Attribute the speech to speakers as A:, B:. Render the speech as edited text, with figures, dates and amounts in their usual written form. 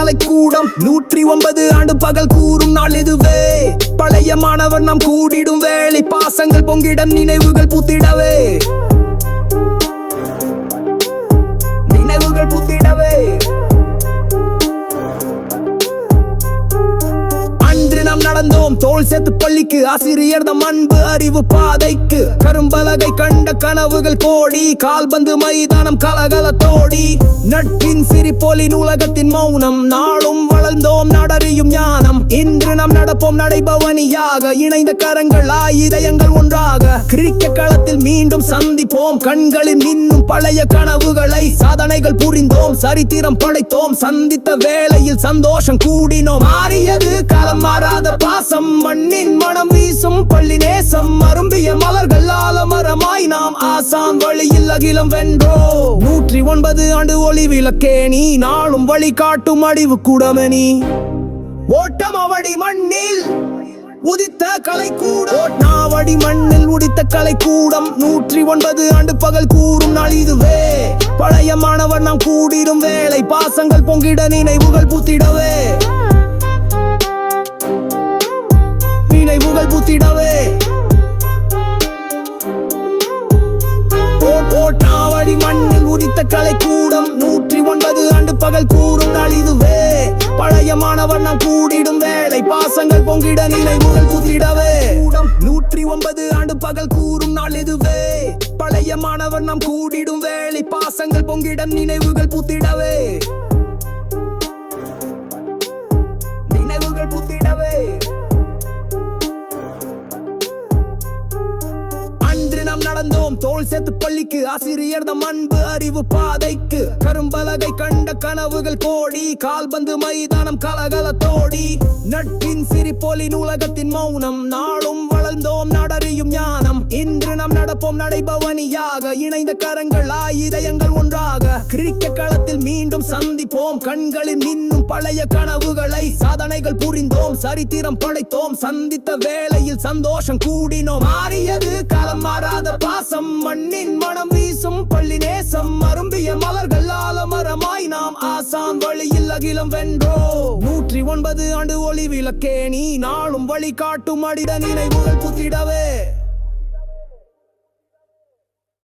A: கலைக்கூடம் 109 ஆண்டு பகல் கூறும் நாள் இதுவே. பழைய மாணவர் நாம் கூடிடும் வேலை, பாசங்கள் பொங்கிட நினைவுகள் பூத்திடவே, நினைவுகள் பூத்திடவே. நடந்தோம் தோல் சேர்த்து பள்ளிக்கு, ஆசிரியர் தம் அன்பு அறிவு பாதைக்கு. கரும்பலகை கண்ட கனவுகள் கோடி, கால்பந்து மைதானம் கலகலத்தோடி. நட்பின் சிரிப்பொலி நூலகத்தின் மௌனம், நாளும் வளர்ந்தோம் நடறியும் ஞானம். இன்று நாம் நடப்போம் நடைபவனியாக, இணைந்த கரங்கள் ஆயுதயங்கள் ஒன்றாக. கிரிக்கெட் களத்தில் மீண்டும் சந்திப்போம், கண்களில் இன்னும் பழைய கனவுகளை. சாதனைகள் புரிந்தோம், சரித்திரம் படைத்தோம், சந்தித்த வேளையில் சந்தோஷம் கூடினோம். மாறியது காலம் மாறாத பாசம், மண்ணின் மனம் வீசும் பள்ளி நேசம். அரும்பிய மலர்கள் ஆலமரமாய் நாம் ஆசான் வழியில் அகிலம் வென்றோ. 109 ஆண்டு ஒளி விளக்கேணி, நாளும் வழி காட்டும் அடிவு கூடமணி. ஓட்டம் அவடி மண்ணில் உதித்த கலைக்கூடம், நாவடி மண்ணில் உதித்த கலைக்கூடம். 109 ஆண்டு பகல் கூறும் நாள் இதுவே. பழைய மாணவர் நாம் கூடிடும் வேலை, பாசங்கள் பொங்கிட நினைவுகள் பூத்திடவே, நினைவுகள் பூத்திடவே. ஓட்டாவடி மண்ணில் உதித்த கலைக்கூடம், 109 ஆண்டு பகல் கூறும் நாள் இதுவே. பழைய மாணவர் நாம் கூடிடும் வேலை, பாசங்கள் பொங்கிட நினைவுகள் பூத்திடவே. 109 ஆண்டு பகல் கூறும் நாள் இதுவே. பழைய மாணவர் நாம் கூடிடும் வேலை, பாசங்கள் பொங்கிட நினைவுகள் பூத்திடவே, நினைவுகள் பூத்திடவே. நடந்தோம் தோல் சேர்த்து பள்ளிக்கு, ஆசிரியர் தம் அன்பு அறிவு பாதைக்கு. கரும்பலகை கண்ட கனவுகள் கோடி, கால்பந்து மைதானம் கலகலத்தோடி. நட்பின் சிரிப்பொலி நூலகத்தின் மௌனம், நாளும் வளர்ந்தோம் நடறியும் ஞானம். இன்று நாம் நடப்போம் நடைபவனியாக, இணைந்த கரங்கள் ஆயுதயங்கள் ஒன்றாக. கிரிக்கெட் களத்தில் மீண்டும் சந்திப்போம், கண்களில் இன்னும் பழைய கனவுகளை. சாதனைகள் புரிந்தோம், சரித்திரம் படைத்தோம், சந்தித்த வேளையில் சந்தோஷம் கூடினோம். மாறியது காலம் மாறாத பாசம், மண்ணின் மனம் வீசும் பள்ளி நேசம். அரும்பிய மலர்கள் ஆலமரமாய் நாம் ஆசான் வழியில் அகிலம் வென்றோ. 109 ஆண்டு ஒளி விளக்கேணி, நாளும் வழி காட்டும் அடிட நினைவுகள் பூத்திடவே.